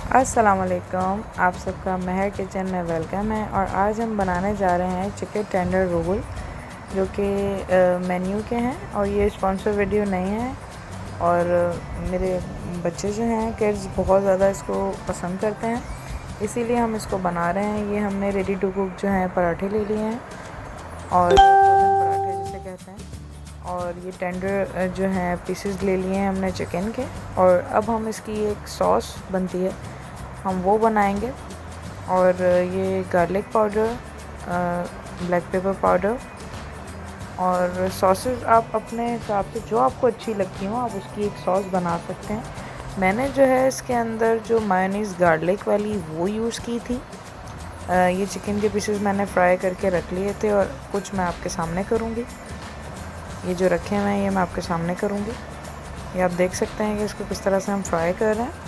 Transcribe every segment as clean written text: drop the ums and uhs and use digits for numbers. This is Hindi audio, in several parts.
अस्सलाम वालेकुम, आप सबका महर किचन में वेलकम है। और आज हम बनाने जा रहे हैं चिकन टेंडर रोल, जो कि मेन्यू के हैं और ये स्पॉन्सर वीडियो नहीं है। और मेरे बच्चे जो हैं किड्स बहुत ज़्यादा इसको पसंद करते हैं, इसीलिए हम इसको बना रहे हैं। ये हमने रेडी टू कुक जो है पराठे ले लिए हैं, और फ्रोज़न पराठे जिसे कहते हैं। और ये टेंडर जो हैं पीसेस ले लिए हैं हमने चिकन के। और अब हम इसकी एक सॉस बनती है, हम वो बनाएंगे। और ये garlic powder, black pepper powder और सॉसेस आप अपने हिसाब से जो आपको अच्छी लगती हो आप उसकी एक सॉस बना सकते हैं। मैंने जो है इसके अंदर जो मायोनीज़ गार्लिक वाली वो यूज़ की थी। ये चिकन के पीसेस मैंने फ्राई करके रख लिए थे और कुछ मैं आपके सामने करूँगी। ये जो रखे हुए हैं ये मैं आपके सामने करूँगी। ये आप देख सकते हैं कि इसको किस तरह से हम फ्राई कर रहे हैं।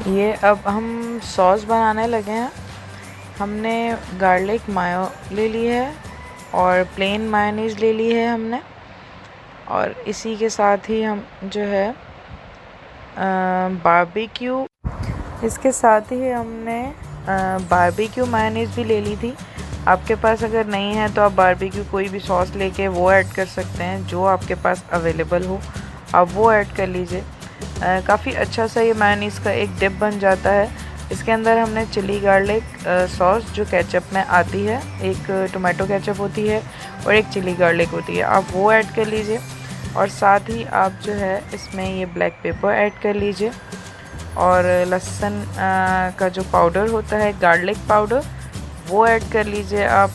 ये अब हम सॉस बनाने लगे हैं। हमने गार्लिक मायो ले ली है और प्लेन मायोनीज़ ले ली है हमने। और इसी के साथ ही हम जो है बारबेक्यू, इसके साथ ही हमने बारबेक्यू मायोनीज़ भी ले ली थी। आपके पास अगर नहीं है तो आप बारबेक्यू कोई भी सॉस लेके वो ऐड कर सकते हैं, जो आपके पास अवेलेबल हो आप वो ऐड कर लीजिए। काफ़ी अच्छा सा ये मायोनीज़ का एक डिप बन जाता है। इसके अंदर हमने चिली गार्लिक सॉस जो केचप में आती है, एक टोमेटो केचप होती है और एक चिली गार्लिक होती है, आप वो ऐड कर लीजिए। और साथ ही आप जो है इसमें ये ब्लैक पेपर ऐड कर लीजिए। और लहसुन का जो पाउडर होता है, गार्लिक पाउडर, वो ऐड कर लीजिए आप।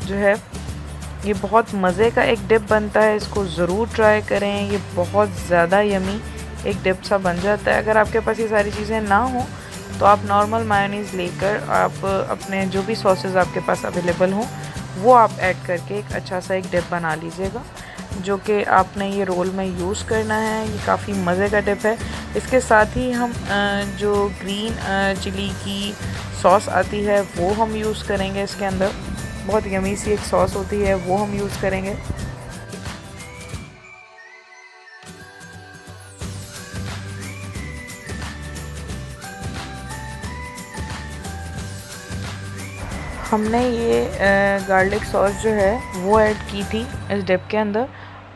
जो है ये बहुत मज़े का एक डिप बनता है, इसको ज़रूर ट्राई करें। ये बहुत ज़्यादा यमी एक डिप सा बन जाता है। अगर आपके पास ये सारी चीज़ें ना हो तो आप नॉर्मल मायोनीज़ लेकर आप अपने जो भी सॉसेस आपके पास अवेलेबल हों वो आप ऐड करके एक अच्छा सा एक डिप बना लीजिएगा, जो कि आपने ये रोल में यूज़ करना है। ये काफ़ी मज़े का डिप है। इसके साथ ही हम जो ग्रीन चिली की सॉस आती है वो हम यूज़ करेंगे इसके अंदर। बहुत यमी सी एक सॉस होती है, वो हम यूज़ करेंगे। हमने ये गार्लिक सॉस जो है वो ऐड की थी इस डिप के अंदर।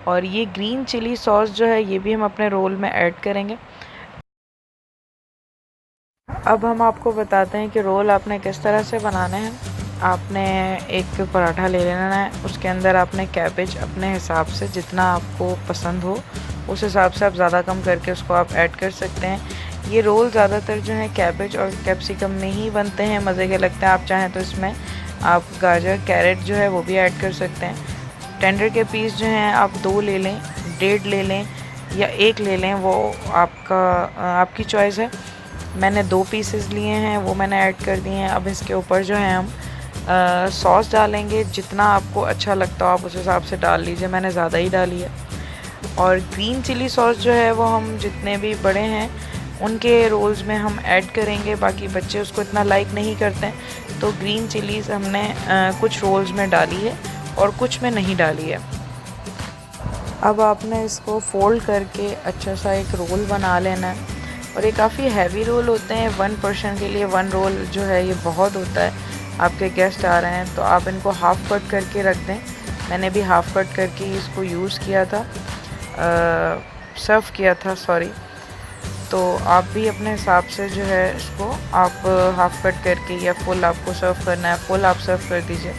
और ये ग्रीन चिली सॉस जो है ये भी हम अपने रोल में ऐड करेंगे। अब हम आपको बताते हैं कि रोल आपने किस तरह से बनाने हैं। आपने एक पराठा ले लेना है, उसके अंदर आपने कैबेज अपने हिसाब से जितना आपको पसंद हो उस हिसाब से आप ज़्यादा कम करके उसको आप ऐड कर सकते हैं। ये रोल ज़्यादातर जो है कैबेज और कैप्सिकम में ही बनते हैं, मज़े के लगते हैं। आप चाहें तो इसमें आप गाजर, कैरेट जो है वो भी ऐड कर सकते हैं। टेंडर के पीस जो हैं आप 2 ले लें, 1.5 ले लें या 1 ले लें, वो आपकी चॉइस है। मैंने 2 पीसेस लिए हैं, वो मैंने ऐड कर दिए हैं। अब इसके ऊपर जो है हम सॉस डालेंगे। जितना आपको अच्छा लगता हो आप उस हिसाब से डाल लीजिए, मैंने ज़्यादा ही डाली है। और ग्रीन चिली सॉस जो है वो हम जितने भी बड़े हैं उनके रोल्स में हम ऐड करेंगे। बाकी बच्चे उसको इतना लाइक नहीं करते हैं, तो ग्रीन चिलीज़ हमने कुछ रोल्स में डाली है और कुछ में नहीं डाली है। अब आपने इसको फ़ोल्ड करके अच्छा सा एक रोल बना लेना है। और ये काफ़ी हैवी रोल होते हैं, 1 पर्सन के लिए 1 रोल जो है ये बहुत होता है। आपके गेस्ट आ रहे हैं तो आप इनको हाफ़ कट करके रख दें। मैंने भी हाफ़ कट करके इसको यूज़ किया था, सर्व किया था, सॉरी। तो आप भी अपने हिसाब से जो है इसको आप हाफ़ कट करके, या फुल आपको सर्व करना है फुल आप सर्व कर दीजिए।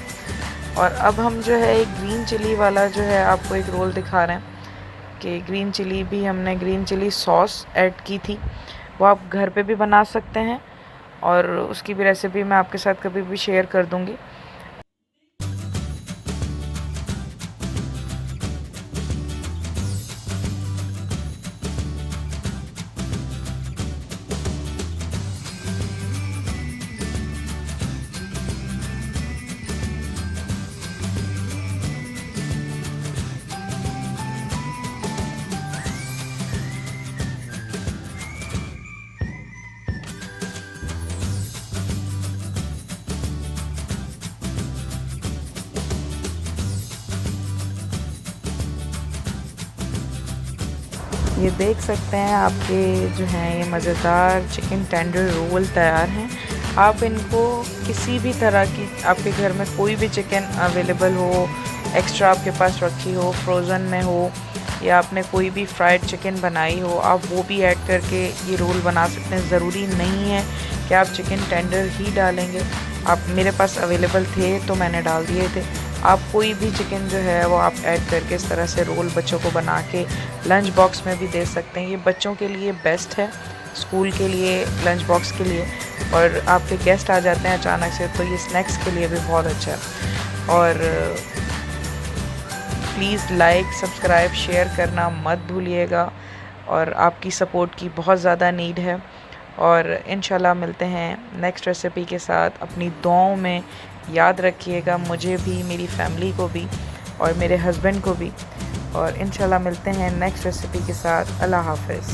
और अब हम जो है एक ग्रीन चिली वाला जो है आपको एक रोल दिखा रहे हैं कि ग्रीन चिली भी हमने ग्रीन चिली सॉस ऐड की थी। वो आप घर पे भी बना सकते हैं और उसकी भी रेसिपी मैं आपके साथ कभी भी शेयर कर दूँगी। ये देख सकते हैं आपके जो हैं ये मज़ेदार चिकन टेंडर रोल तैयार हैं। आप इनको किसी भी तरह की, आपके घर में कोई भी चिकन अवेलेबल हो, एक्स्ट्रा आपके पास रखी हो, फ्रोज़न में हो, या आपने कोई भी फ्राइड चिकन बनाई हो, आप वो भी ऐड करके ये रोल बना सकते हैं। ज़रूरी नहीं है कि आप चिकन टेंडर ही डालेंगे। आप, मेरे पास अवेलेबल थे तो मैंने डाल दिए थे। आप कोई भी चिकन जो है वो आप ऐड करके इस तरह से रोल बच्चों को बना के लंच बॉक्स में भी दे सकते हैं। ये बच्चों के लिए बेस्ट है, स्कूल के लिए, लंच बॉक्स के लिए, और आपके गेस्ट आ जाते हैं अचानक से तो ये स्नैक्स के लिए भी बहुत अच्छा है। और प्लीज़ लाइक, सब्सक्राइब, शेयर करना मत भूलिएगा, और आपकी सपोर्ट की बहुत ज़्यादा नीड है। और इंशाल्लाह मिलते हैं नेक्स्ट रेसिपी के साथ। अपनी दुआओं में याद रखिएगा मुझे भी, मेरी फैमिली को भी, और मेरे हस्बैंड को भी। और इंशाल्लाह मिलते हैं नेक्स्ट रेसिपी के साथ। अल्लाह हाफ़िज़।